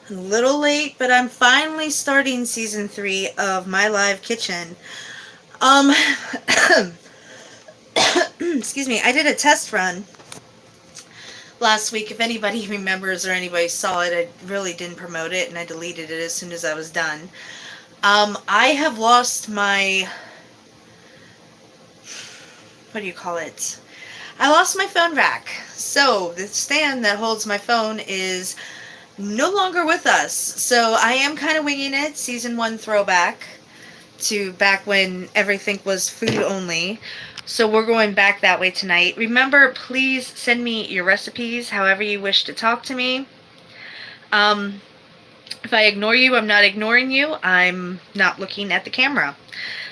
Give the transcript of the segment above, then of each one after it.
A little late, but I'm finally starting season 3 of my live kitchen. Um, excuse me, I did a test run last week. If anybody remembers or anybody saw it, I really didn't promote it and I deleted it as soon as I was done. I have lost my, what do you call it? I lost my phone rack. So the stand that holds my phone is no longer with us. So I am kind of winging it. Season 1 throwback to back when everything was food only. So we're going back that way tonight. Remember, please send me your recipes however you wish to talk to me. If I ignore you, I'm not ignoring you. I'm not looking at the camera.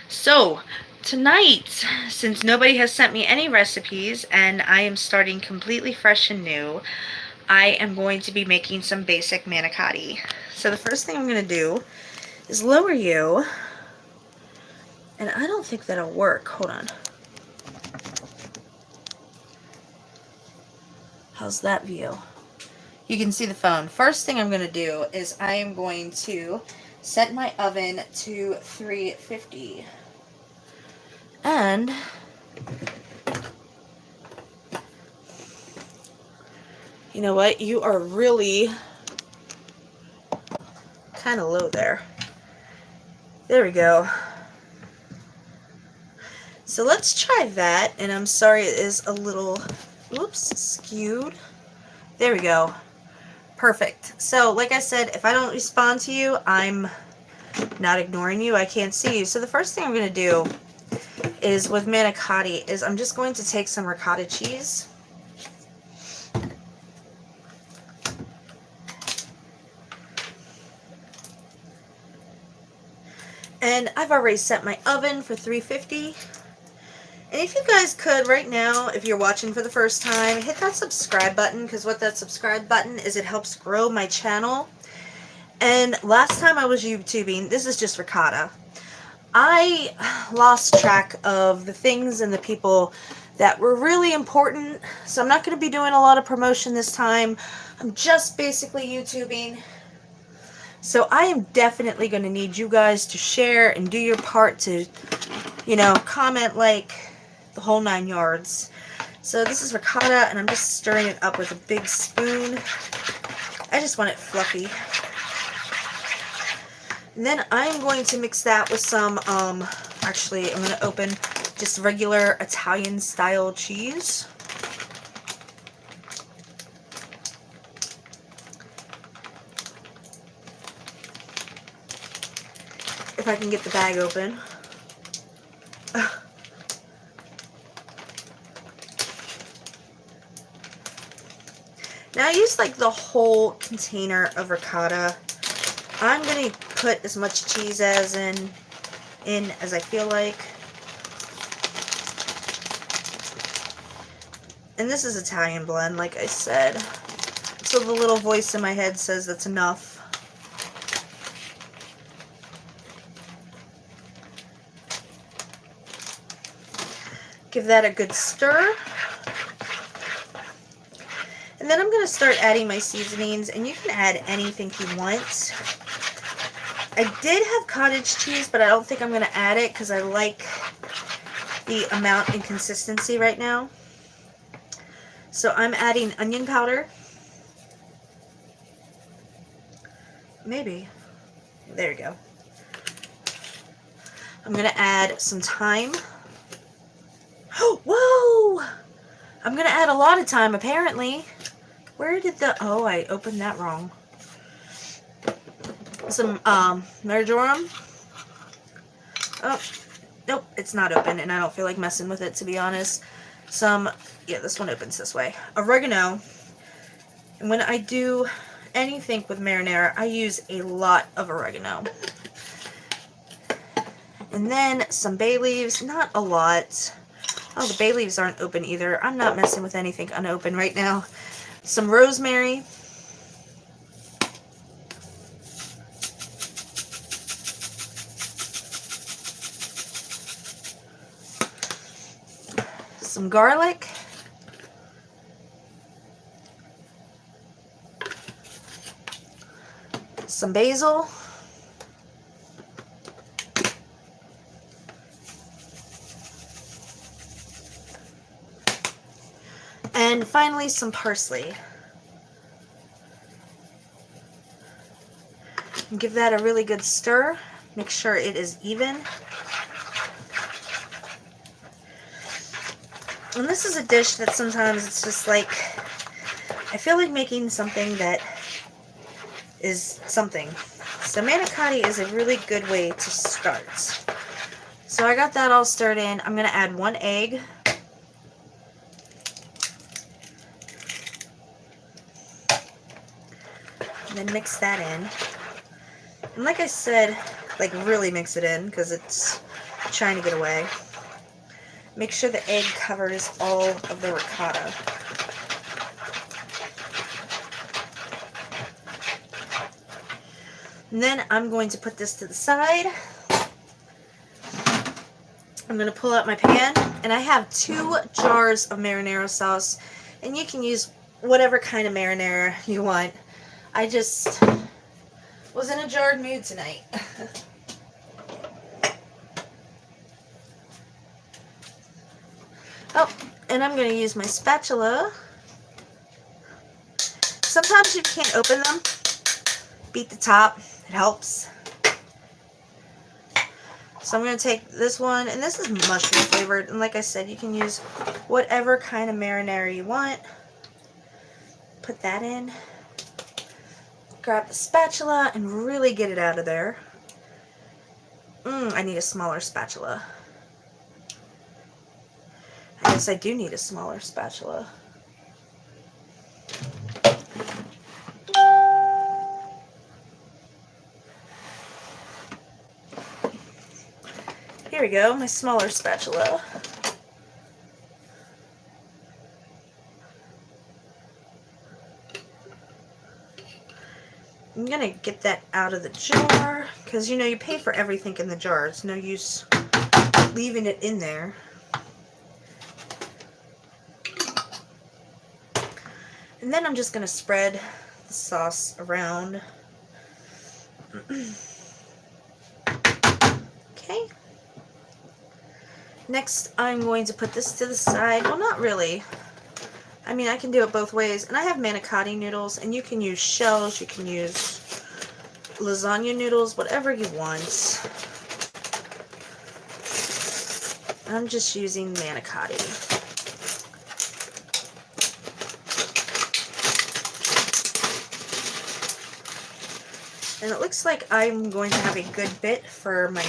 So tonight, since nobody has sent me any recipes and I am starting completely fresh and new, I am going to be making some basic manicotti. So the first thing I'm going to do is lower you. And I don't think that'll work. Hold on. How's that view? You can see the phone. First thing I'm going to do is I am going to set my oven to 350. And you know what? You are really kind of low there. There we go. So let's try that. And I'm sorry it is a little, oops, skewed. There we go. Perfect. So like I said, if I don't respond to you, I'm not ignoring you. I can't see you. So the first thing I'm going to do is with manicotti is I'm just going to take some ricotta cheese. And I've already set my oven for 350. And if you guys could right now, if you're watching for the first time, hit that subscribe button, because what that subscribe button is, it helps grow my channel. And last time I was YouTubing, this is just ricotta, I lost track of the things and the people that were really important. So I'm not going to be doing a lot of promotion this time. I'm just basically YouTubing. So I am definitely going to need you guys to share and do your part to, you know, comment, like, the whole 9 yards. So this is ricotta, and I'm just stirring it up with a big spoon. I just want it fluffy. And then I'm going to mix that with some, actually, I'm going to open just regular Italian style cheese. If I can get the bag open. Now I use like the whole container of ricotta. I'm going to put as much cheese as in as I feel like. And this is Italian blend, like I said. So the little voice in my head says that's enough. Give that a good stir. And then I'm going to start adding my seasonings, and you can add anything you want. I did have cottage cheese, but I don't think I'm going to add it because I like the amount and consistency right now. So I'm adding onion powder. Maybe. There you go. I'm going to add some thyme. Oh, whoa! I'm going to add a lot of thyme, apparently. Where did the... Oh, I opened that wrong. Some, marjoram. Oh, nope, it's not open, and I don't feel like messing with it, to be honest. Some... Yeah, this one opens this way. Oregano. And when I do anything with marinara, I use a lot of oregano. And then some bay leaves. Not a lot. Oh, the bay leaves aren't open either. I'm not messing with anything unopened right now. Some rosemary. Some garlic. some basil, and finally some parsley. And give that a really good stir. Make sure it is even. And this is a dish that sometimes it's just like, I feel like making something that is something. So manicotti is a really good way to start. So I got that all stirred in. I'm going to add 1 egg. And then mix that in. And like I said, like really mix it in because it's trying to get away. Make sure the egg covers all of the ricotta. And then I'm going to put this to the side. I'm going to pull out my pan, and I have 2 jars of marinara sauce, and you can use whatever kind of marinara you want. I just was in a jarred mood tonight. Oh, and I'm going to use my spatula. Sometimes you can't open them. Beat the top. It helps. So I'm going to take this one, and this is mushroom flavored. And like I said, you can use whatever kind of marinara you want. Put that in. Grab the spatula and really get it out of there. I need a smaller spatula. I guess I do need a smaller spatula. Here we go, my smaller spatula. I'm gonna get that out of the jar because you know you pay for everything in the jar. It's no use leaving it in there. And then I'm just going to spread the sauce around. Okay. Next, I'm going to put this to the side. Well, not really. I mean, I can do it both ways. And I have manicotti noodles, and you can use shells, you can use lasagna noodles, whatever you want. I'm just using manicotti. And it looks like I'm going to have a good bit for my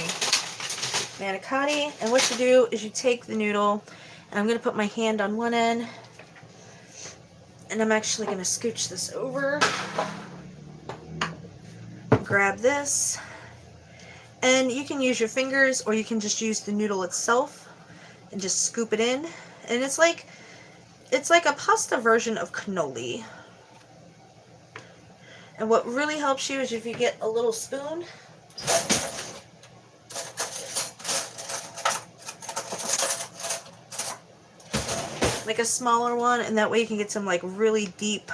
manicotti. And what you do is you take the noodle, and I'm going to put my hand on one end, and I'm actually going to scooch this over, grab this, and you can use your fingers or you can just use the noodle itself and just scoop it in. And it's like a pasta version of cannoli. And what really helps you is if you get a little spoon, like a smaller one, and that way you can get some like really deep,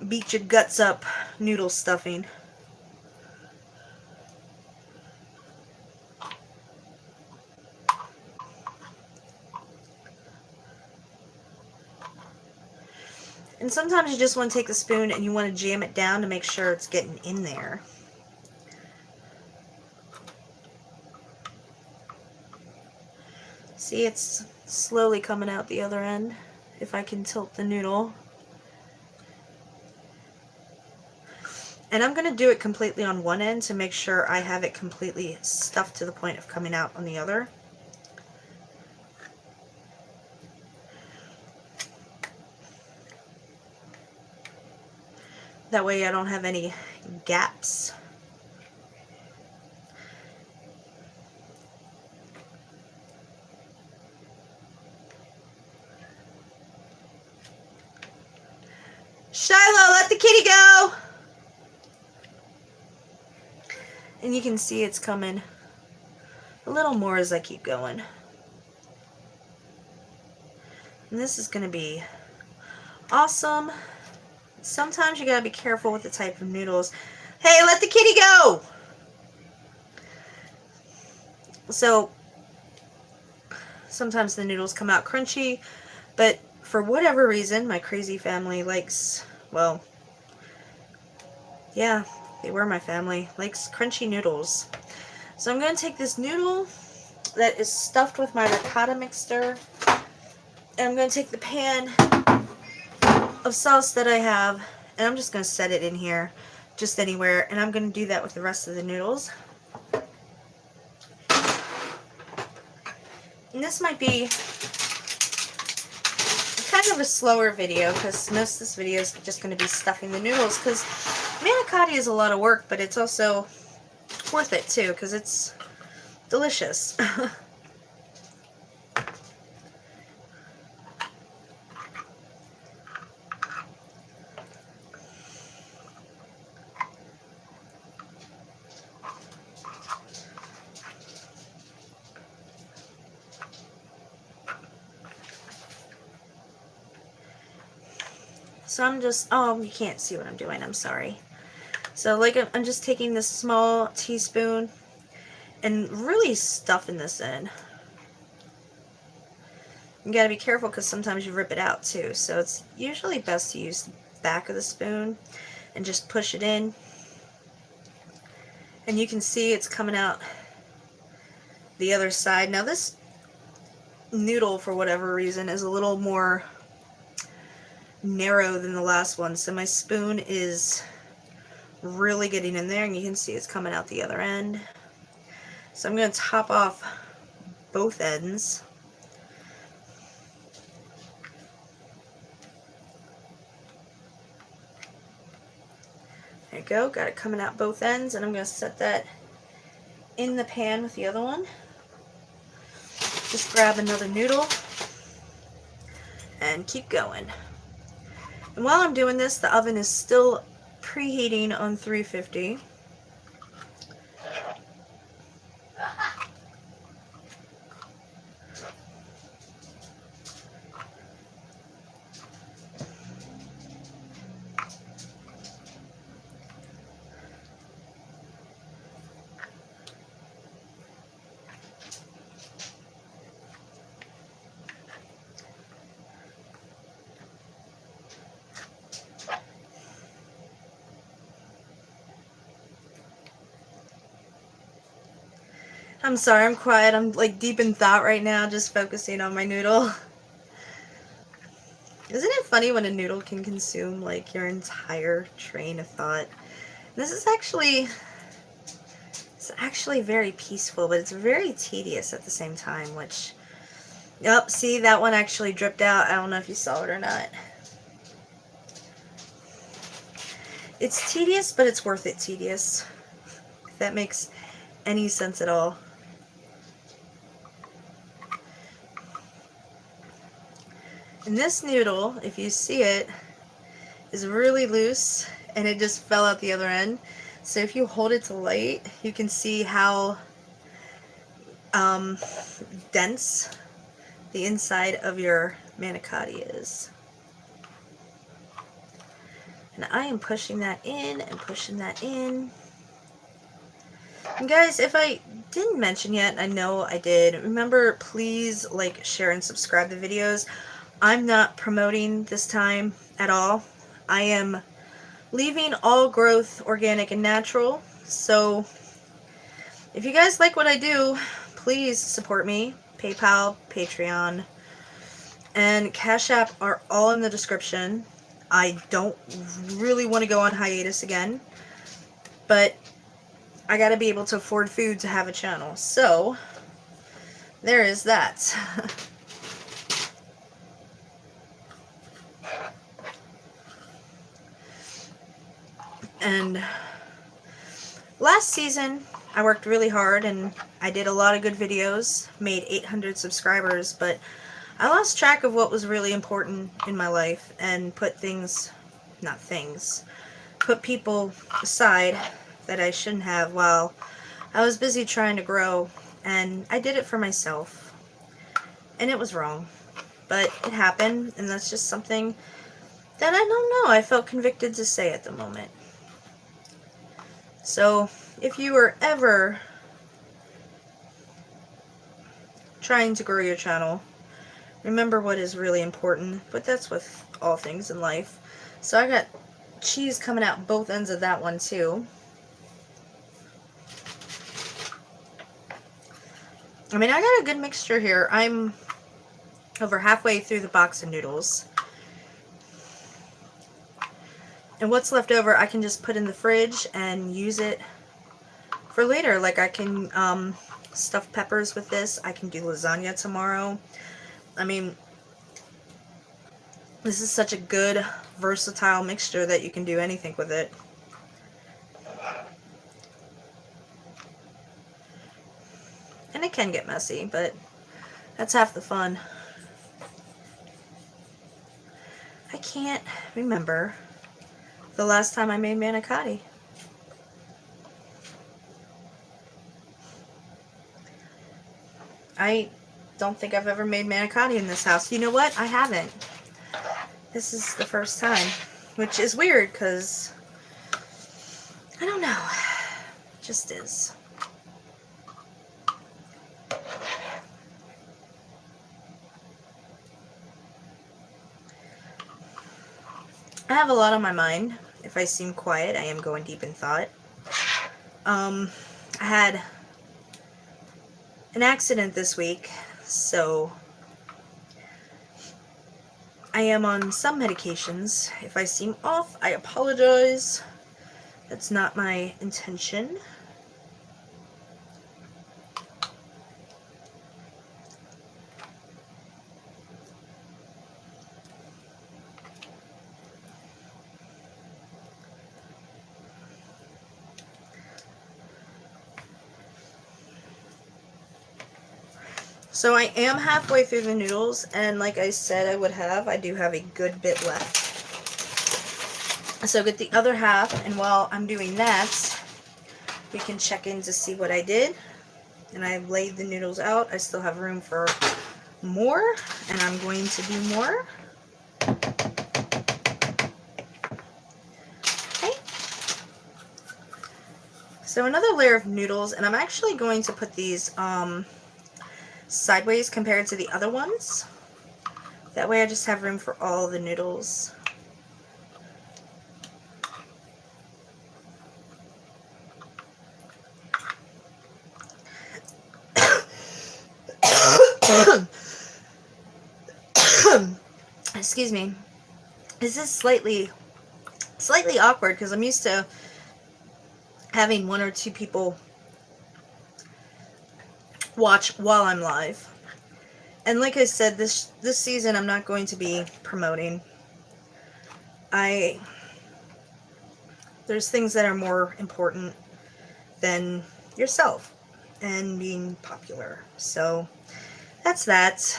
beat your guts up noodle stuffing. And sometimes you just want to take the spoon and you want to jam it down to make sure it's getting in there. See, it's slowly coming out the other end, if I can tilt the noodle. And I'm going to do it completely on one end to make sure I have it completely stuffed to the point of coming out on the other. That way I don't have any gaps. Shiloh, let the kitty go! And you can see it's coming a little more as I keep going. And this is going to be awesome. sometimes you gotta be careful with the type of noodles. Hey, let the kitty go! So, sometimes the noodles come out crunchy, but for whatever reason, my crazy family likes, well, yeah, they were my family, likes crunchy noodles. So I'm going to take this noodle that is stuffed with my ricotta mixture, and I'm going to take the pan of sauce that I have, and I'm just going to set it in here, just anywhere, and I'm going to do that with the rest of the noodles. And this might be kind of a slower video, because most of this video is just going to be stuffing the noodles, because manicotti is a lot of work, but it's also worth it too, because it's delicious. So I'm just, oh, you can't see what I'm doing, I'm sorry. So like I'm just taking this small teaspoon and really stuffing this in. You gotta be careful because sometimes you rip it out too, so it's usually best to use the back of the spoon and just push it in. And you can see it's coming out the other side. Now this noodle, for whatever reason, is a little more narrow than the last one, so my spoon is really getting in there, and you can see it's coming out the other end. So I'm going to top off both ends. There you go, got it coming out both ends, and I'm going to set that in the pan with the other one. Just grab another noodle and keep going. And while I'm doing this, the oven is still preheating on 350. I'm sorry, I'm quiet. I'm like deep in thought right now, just focusing on my noodle. Isn't it funny when a noodle can consume like your entire train of thought? This is actually, it's actually very peaceful, but it's very tedious at the same time, which, yep, see, that one actually dripped out. I don't know if you saw it or not. It's tedious, but it's worth it tedious, if that makes any sense at all. And this noodle, if you see it, is really loose, and it just fell out the other end. So if you hold it to light, you can see how dense the inside of your manicotti is. And I am pushing that in and pushing that in. And guys, if I didn't mention yet, I know I did, remember, please like, share, and subscribe to videos. I'm not promoting this time at all. I am leaving all growth organic and natural. So if you guys like what I do, please support me. PayPal, Patreon, and Cashapp are all in the description. I don't really want to go on hiatus again, but I gotta be able to afford food to have a channel. So there is that. And last season, I worked really hard and I did a lot of good videos, made 800 subscribers, but I lost track of what was really important in my life and put put people aside that I shouldn't have while I was busy trying to grow, and I did it for myself. And it was wrong, but it happened, and that's just something That I don't know. I felt convicted to say at the moment. So, if you are ever trying to grow your channel, remember what is really important, but that's with all things in life. So I got cheese coming out both ends of that one too. I mean, I got a good mixture here. I'm over halfway through the box of noodles. And what's left over, I can just put in the fridge and use it for later. Like I can stuff peppers with this. I can do lasagna tomorrow. I mean, this is such a good, versatile mixture that you can do anything with it. And it can get messy, but that's half the fun. I can't remember the last time I made manicotti. I don't think I've ever made manicotti in this house. You know what? I haven't. This is the first time, which is weird because I don't know. It just is. I have a lot on my mind. If I seem quiet, I am going deep in thought. I had an accident this week, so I am on some medications. If I seem off, I apologize. That's not my intention. So I am halfway through the noodles, and like I said I would have, I do have a good bit left. So get the other half, and while I'm doing that, we can check in to see what I did. And I've laid the noodles out. I still have room for more, and I'm going to do more. Okay. So another layer of noodles, and I'm actually going to put these sideways compared to the other ones. That way I just have room for all the noodles. Excuse me. This is slightly awkward because I'm used to having one or two people watch while I'm live. And like I said, this season I'm not going to be promoting. There's things that are more important than yourself and being popular. So that's that.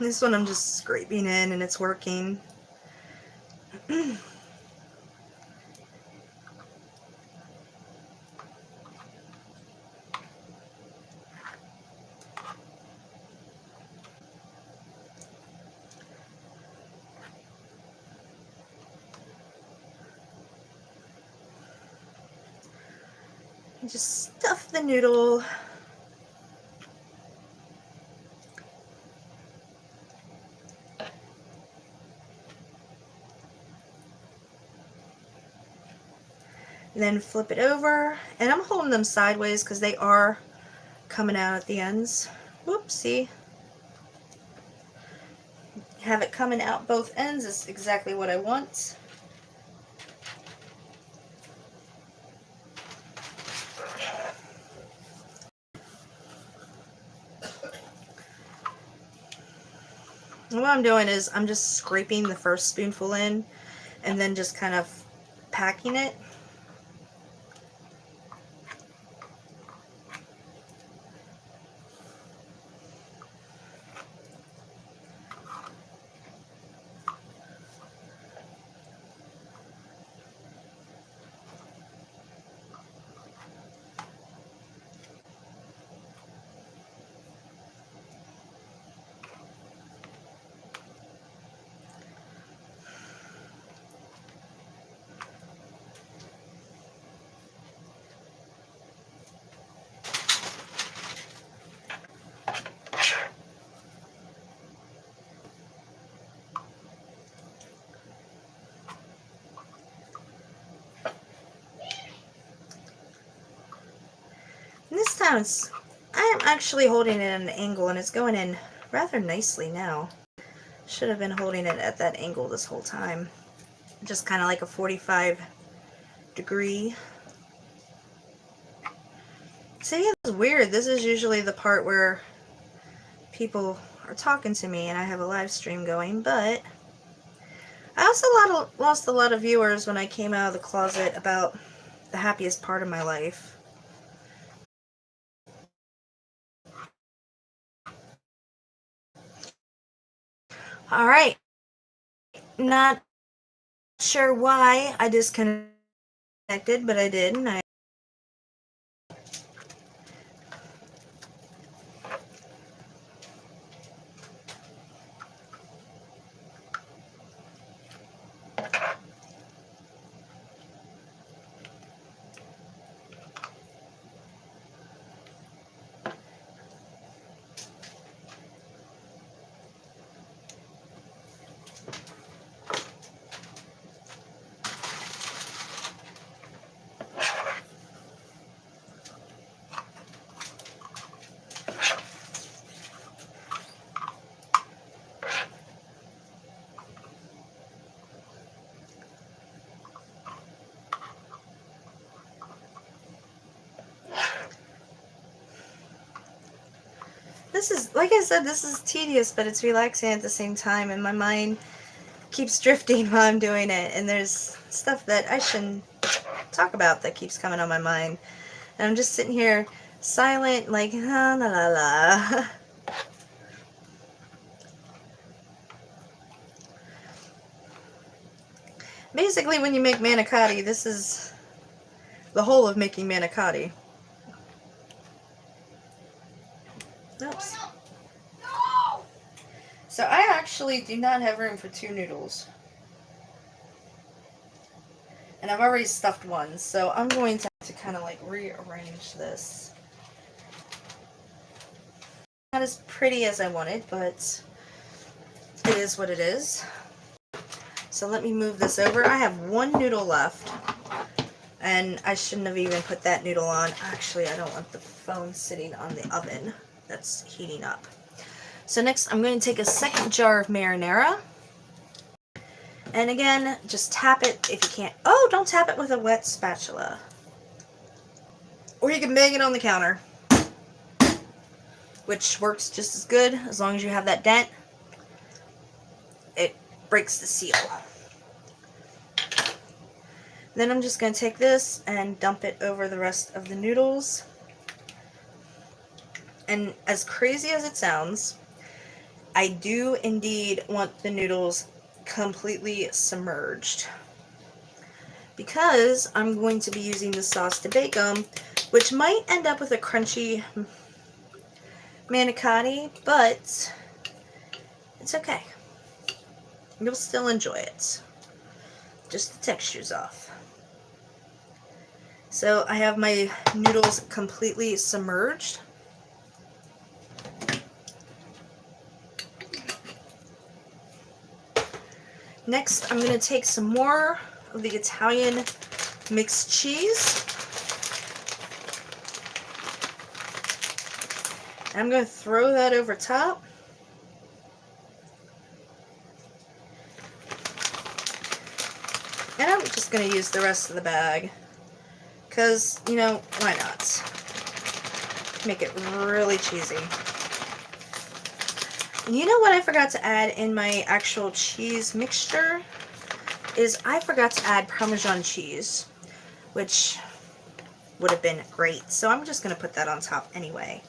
This one I'm just scraping in and it's working. Just stuff the noodle. And then flip it over, and I'm holding them sideways because they are coming out at the ends. Whoopsie. Have it coming out both ends is exactly what I want. And what I'm doing is I'm just scraping the first spoonful in and then just kind of packing it. Yeah, I am actually holding it at an angle, and it's going in rather nicely now. Should have been holding it at that angle this whole time. Just kind of like a 45-degree. See, it's weird. This is usually the part where people are talking to me and I have a live stream going, but I also lost a lot of viewers when I came out of the closet about the happiest part of my life. Alright. Not sure why I disconnected, but I did, and I this is, like I said, this is tedious, but it's relaxing at the same time, and my mind keeps drifting while I'm doing it, and there's stuff that I shouldn't talk about that keeps coming on my mind, and I'm just sitting here silent, like, la la la la. Basically, when you make manicotti, this is the whole of making manicotti. Oops. No! So I actually do not have room for 2 noodles. And I've already stuffed one, so I'm going to have to kind of like rearrange this. Not as pretty as I wanted, but it is what it is. So let me move this over. I have 1 noodle left, and I shouldn't have even put that noodle on. Actually, I don't want the phone sitting on the oven that's heating up. So next, I'm going to take a second jar of marinara. And again, just tap it if you can't. Oh, don't tap it with a wet spatula. Or you can bang it on the counter, which works just as good as long as you have that dent. It breaks the seal. Then I'm just going to take this and dump it over the rest of the noodles. And as crazy as it sounds, I do indeed want the noodles completely submerged, because I'm going to be using the sauce to bake them, which might end up with a crunchy manicotti, but it's okay. You'll still enjoy it. Just the texture's off. So I have my noodles completely submerged. Next, I'm going to take some more of the Italian mixed cheese. And I'm going to throw that over top. And I'm just going to use the rest of the bag, because, you know, why not? Make it really cheesy. And you know what I forgot to add in my actual cheese mixture? Is I forgot to add Parmesan cheese, which would have been great. So I'm just going to put that on top anyway.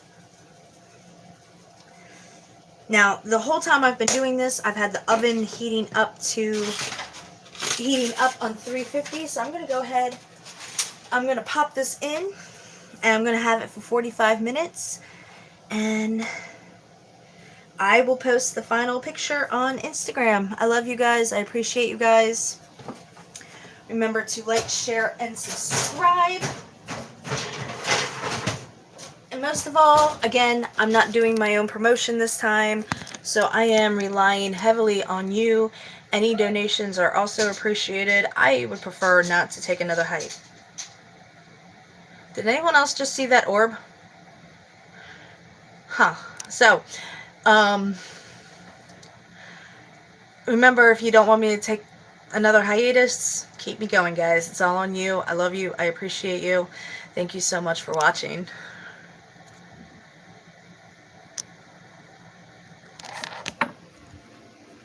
Now, the whole time I've been doing this, I've had the oven heating up on 350. So I'm going to go ahead, I'm going to pop this in, and I'm going to have it for 45 minutes. And I will post the final picture on Instagram. I love you guys. I appreciate you guys. Remember to like, share, and subscribe. And most of all, again, I'm not doing my own promotion this time, so I am relying heavily on you. Any donations are also appreciated. I would prefer not to take another hike. Did anyone else just see that orb? So, remember, if you don't want me to take another hiatus, keep me going, guys. It's all on you. I love you. I appreciate you. Thank you so much for watching.